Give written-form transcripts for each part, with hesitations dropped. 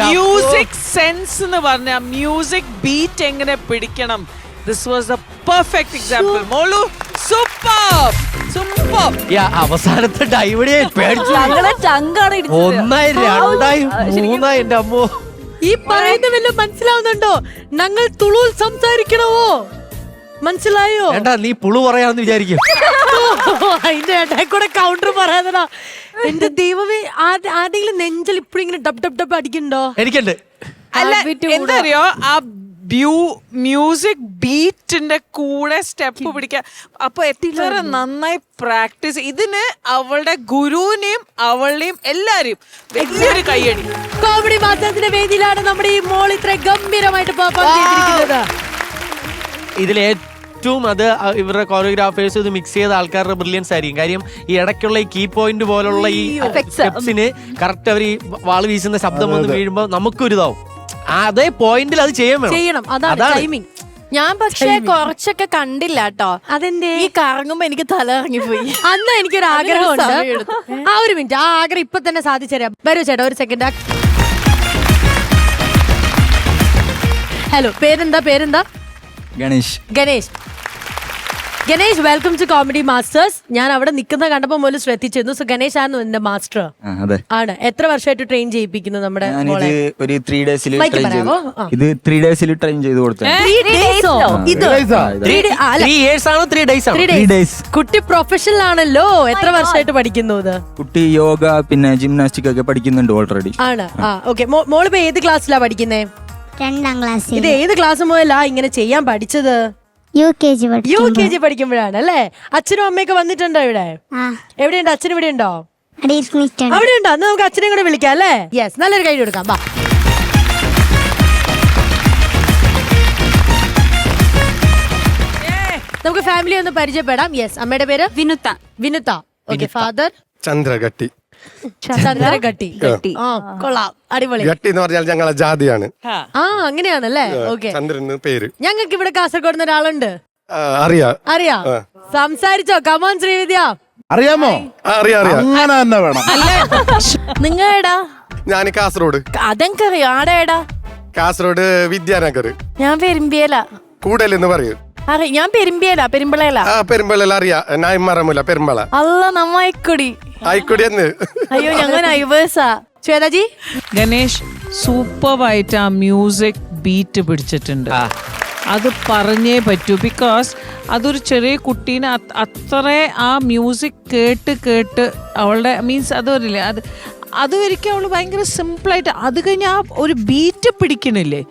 Music sense എന്ന് പറഞ്ഞ music beat എങ്ങനെ പിടിക്കണം. This was the perfect example. മോളു സൂപ്പർ സൂപ്പർ. അവസാനത്തെ ഡൈവടി ഒന്നായി രണ്ടായി മൂന്നായി. എന്റെ അമ്മോ, ഈ പറയുന്ന വല്ല മനസ്സിലാവുന്നുണ്ടോ? ഞങ്ങൾ തുളുവിൽ സംസാരിക്കണമോ? മനസ്സിലായോ? വേണ്ട, നീ പുളു പറയാന്ന് വിചാരിക്കും. അതിന്റെ ഇടയിൽ കൂടെ കൗണ്ടർ പറയാതടാ. എന്റെ ദൈവമേ, ആരെങ്കിലും നെഞ്ചൽ ഇപ്പഴും ഇങ്ങനെ ഡബ് ഡബ് ഡബ് അടിക്കണ്ടോ? എനിക്കുണ്ട്. അല്ല, എന്താ അറിയോ, ആ മ്യൂസിക് ബീറ്റിന്റെ കൂടെ സ്റ്റെപ്പ് പിടിക്കാൻ അപ്പൊ എത്ര നന്നായി പ്രാക്ടീസ്. ഇതിന് അവളുടെ ഗുരുവിനെയും അവളുടെയും എല്ലാരെയും വലിയൊരു കൈയടി. കോമഡി മാസ്റ്റേഴ്സിന്റെ വേദിയിലാണ് നമ്മുടെ ഈ മോൾ ഇത്ര ഗംഭീരമായിട്ട് പെർഫോം ചെയ്തിരിക്കുന്നത്. ഇതിൽ ഏറ്റവും അത് ഇവരുടെ കോറിയോഗ്രാഫേഴ്സ് ഇത് മിക്സ് ചെയ്ത ആൾക്കാരുടെ ബ്രില്യൻസ് ആയിരിക്കും. കാര്യം ഈ ഇടയ്ക്കുള്ള ഈ കീ പോയിന്റ് പോലുള്ള ഈ സ്റ്റെപ്സിന് കറക്റ്റ് അവർ ഈ വാള് വീശുന്ന ശബ്ദം വന്ന് വീഴുമ്പോൾ നമുക്കൊരിതാവും. അതേ പോയിന്റിൽ അത് ചെയ്യണം. അതാണ് ടൈമിംഗ്. ഞാൻ പക്ഷേ കുറച്ചൊക്കെ കണ്ടില്ല കേട്ടോ. അതെന്തേ? ഈ കറങ്ങുമ്പോ എനിക്ക് തല ഇറങ്ങിപ്പോയി. അന്ന് എനിക്കൊരു ആഗ്രഹമുണ്ട്. ആ ഒരു മിനിറ്റ്, ആ ആഗ്രഹം ഇപ്പൊ തന്നെ സാധിച്ചുതരാം. വരൂ ചേട്ടാ, ഒരു സെക്കൻഡ്. ഹലോ, പേരെന്താ? Ganesh. Welcome to comedy masters. ഞാൻ അവിടെ നിൽക്കുന്ന കണ്ടപ്പോ മുതൽ ശ്രദ്ധിച്ചിരുന്നു. സോ ഗണേഷ് ആണ് എന്റെ മാസ്റ്റർ. ആണ്. എത്ര വർഷമായിട്ട് ട്രെയിൻ ചെയ്യിപ്പിക്കുന്നു നമ്മുടെ മോളെ? ഒരു 3 ഡേയ്സിൽ മൈക്ക് ട്രെയിൻ ചെയ്തു. പറയാമോ? ഇത് 3 ഡേയ്സിൽ ട്രെയിൻ ചെയ്ത് കൊടുത്തു. 3 days ഓ? ഇത് 3 years ആണോ 3 days ആണോ? 3 days. കുട്ടി പ്രൊഫഷണൽ ആണല്ലോ. എത്ര വർഷമായിട്ട് പഠിക്കുന്നു ഇത്? കുട്ടി യോഗ പിന്നെ ജിംനാസ്റ്റിക് ഒക്കെ പഠിക്കുന്നുണ്ട് ഓൾറെഡി. ആണ്. ഓക്കെ. മോളിപ്പോ ഏത് ക്ലാസ്സിലാ പഠിക്കുന്നേ? 2ാം ക്ലാസ്സിൽ. ഇത് ഏത് ക്ലാസ് മുതലാ ഇങ്ങനെ ചെയ്യാൻ പഠിച്ചത്? UKG പഠിക്കുമ്പോഴാണ് അല്ലേ? അച്ഛനും അമ്മയൊക്കെ വന്നിട്ടുണ്ടോ ഇവിടെ? എവിടെയുണ്ട് അച്ഛൻ? ഇവിടെ ഉണ്ടോ? അവിടെ ഉണ്ടോ? അന്ന് നമുക്ക് അച്ഛനെ കൂടെ വിളിക്കാം അല്ലേ? യെസ്, നല്ലൊരു കൈ കൊടുക്കാം. വാ. നമുക്ക് ഫാമിലി ഒന്ന് പരിചയപ്പെടാം. യെസ്, അമ്മയുടെ പേര് വിനുത. ഓക്കെ. ഫാദർ ചന്ദ്രഗട്ടി. ചന്ദ്രഗട്ടി. ആ, കൊള്ളാം, അടിപൊളി. ഗട്ടി എന്ന് പറഞ്ഞാൽ ഞങ്ങളെ ജാതിയാണ്. ആ, അങ്ങനെയാണല്ലേ? ഓക്കെ. ചന്ദ്രന് പേര്. ഞങ്ങൾക്ക് ഇവിടെ കാസർഗോഡ് ഒരാളുണ്ട്. അറിയാം. സംസാരിച്ചോ? കമോൺ ശ്രീവിദ്യ. അറിയാമോ? അറിയാം. അങ്ങനെ തന്നെ വേണം. നിങ്ങളേടാ? ഞാൻ കാസർഗോഡ്. അതെനിക്കറിയോ. ആടേടാ? കാസർഗോഡ് വിദ്യാനഗർ. ഞാൻ പെരുമ്പിയല. കൂടൽ എന്ന് പറയും. ഞാൻ പെരുമ്പിയല. പെരുമ്പള അറിയാ. നായ്മറമുല പെരുമ്പള. അല്ല, നമ്മ അയക്കൊടി. ആയിക്കോടി എന്ന്. അയ്യോ, ഞങ്ങൾ നൈവേഴ്സാ. ശ്വേതാജി. ഗണേഷ് സൂപ്പറായിട്ട് ആ മ്യൂസിക് ബീറ്റ് പിടിച്ചിട്ടുണ്ട്. അത് പറഞ്ഞേ പറ്റൂ. ബിക്കോസ് അതൊരു ചെറിയ കുട്ടീനെ അത്ര ആ മ്യൂസിക് കേട്ട് അവളുടെ മീൻസ് അതറിയില്ലേ, അത് ഒരിക്കലും അവൾ ഭയങ്കര സിമ്പിളായിട്ട് അത് കഴിഞ്ഞ് ആ ഒരു ബീറ്റ് പിടിക്കണില്ലേ,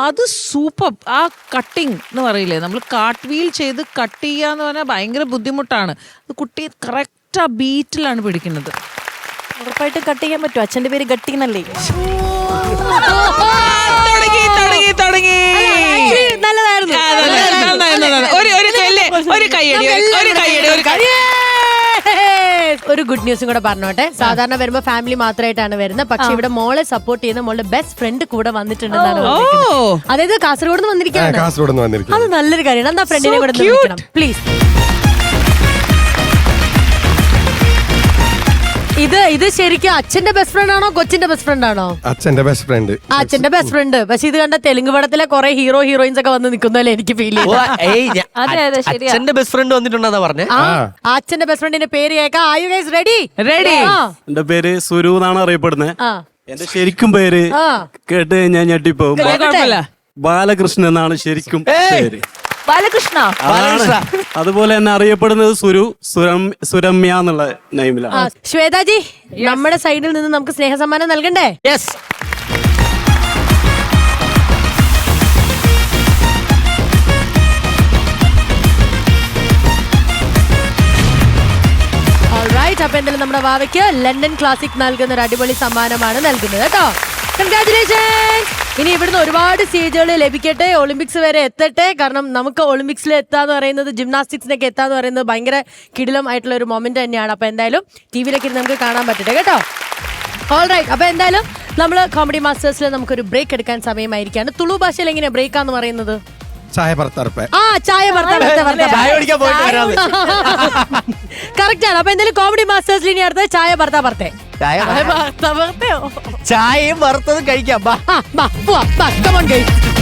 അത് സൂപ്പർ. ആ കട്ടിങ് എന്ന് പറയില്ലേ, നമ്മൾ കാട്ട് വീൽ ചെയ്ത് കട്ട് ചെയ്യുക എന്ന് പറഞ്ഞാൽ ഭയങ്കര ബുദ്ധിമുട്ടാണ്. അത് കുട്ടി കറക്റ്റ് ആ ബീറ്റിലാണ് പിടിക്കുന്നത്. ഉറപ്പായിട്ട് കട്ട് ചെയ്യാൻ പറ്റും. അച്ഛന്റെ പേര് ഗട്ടിന്നല്ലേ? തുടങ്ങി. ഒരു ഗുഡ് ന്യൂസും കൂടെ പറഞ്ഞോട്ടെ. സാധാരണ വരുമ്പോ ഫാമിലി മാത്രമായിട്ടാണ് വരുന്നത്. പക്ഷെ ഇവിടെ മോളെ സപ്പോർട്ട് ചെയ്യുന്ന മോളുടെ ബെസ്റ്റ് ഫ്രണ്ട് കൂടെ വന്നിട്ടുണ്ടെന്നാണ് പറഞ്ഞിരിക്കുന്നത്. അതായത് കാസർഗോഡ് നിന്ന് വന്നിരിക്കുകയാണ്. അത് നല്ലൊരു കാര്യമാണ്. എന്താ ഫ്രണ്ടിനെ കൂടെ വിളിക്കണം പ്ലീസ്. ഇത് ശരിക്കും അച്ഛന്റെ ബെസ്റ്റ് ഫ്രണ്ട് ആണോ കൊച്ചിന്റെ ബെസ്റ്റ് ഫ്രണ്ട് ആണോ? അച്ഛന്റെ ബെസ്റ്റ് ഫ്രണ്ട്. അച്ഛന്റെ ബെസ്റ്റ് ഫ്രണ്ട്. പക്ഷെ ഇത് കണ്ട തെലുങ്ക് പടത്തിലെ കുറെ ഹീറോയിൻസ് ഒക്കെ വന്ന് നിൽക്കുന്നല്ലേ എനിക്ക് ഫീൽ ചെയ്യും. അച്ഛന്റെ ബെസ്റ്റ് ഫ്രണ്ട് വന്നിട്ടുണ്ടെന്നാ പറഞ്ഞേ. അച്ഛന്റെ ബെസ്റ്റ് ഫ്രണ്ടിന്റെ പേര് കേൾക്കാം. Are you guys ready? എന്റെ പേര് സുരു എന്നാണ് അറിയപ്പെടുന്നത്. എന്റെ ശരിക്കും പേര് കേട്ട് കഴിഞ്ഞാൽ ഞെട്ടിപ്പോകും. ബാലകൃഷ്ണൻ എന്നാണ് ശരിക്കും പേര്. ബാലകൃഷ്ണ. അതുപോലെ തന്നെ അറിയപ്പെടുന്നത് സുരമ്യ എന്നുള്ള നെയിമിലാണ്. ശ്വേതാജി, നമ്മുടെ സൈഡിൽ നിന്ന് നമുക്ക് സ്നേഹസമ്മാനം നൽകണ്ടേ? യെസ്. അപ്പൊ എന്തായാലും നമ്മുടെ വാവയ്ക്ക് ലണ്ടൻ ക്ലാസിക് നൽകുന്ന ഒരു അടിപൊളി സമ്മാനമാണ് നൽകുന്നത് കേട്ടോ. കൺഗ്രാറ്റുലേഷൻസ്. ഇനി ഇവിടുന്ന് ഒരുപാട് സ്റ്റേജുകൾ ലഭിക്കട്ടെ, ഒളിമ്പിക്സ് വരെ എത്തട്ടെ. കാരണം നമുക്ക് ഒളിമ്പിക്സിൽ എത്താന്ന് പറയുന്നത്, ജിംനാസ്റ്റിക്സിനൊക്കെ എത്താന്ന് പറയുന്നത് ഭയങ്കര കിടിലം ആയിട്ടുള്ള ഒരു മൊമെന്റ് തന്നെയാണ്. അപ്പൊ എന്തായാലും ടിവിയിലൊക്കെ നമുക്ക് കാണാൻ പറ്റട്ടെ കേട്ടോ. ഓൾറൈറ്റ്. അപ്പൊ എന്തായാലും നമ്മൾ കോമഡി മാസ്റ്റേഴ്സിൽ നമുക്കൊരു ബ്രേക്ക് എടുക്കാൻ സമയമായിരിക്കാണ്. തുളു ഭാഷയിൽ എങ്ങനെയാ ബ്രേക്ക് ആന്ന് പറയുന്നത്? ചായ ഭർത്താർപ്പേ. കറക്റ്റ് ആണ്. അപ്പൊ എന്തായാലും കോമഡി മാസ്റ്റേഴ്സിൽ ഇനി അടുത്ത ചായ ഭർത്താർപ്പേ. ചായയും വറുത്തതും കഴിക്കാം. Come on, guys.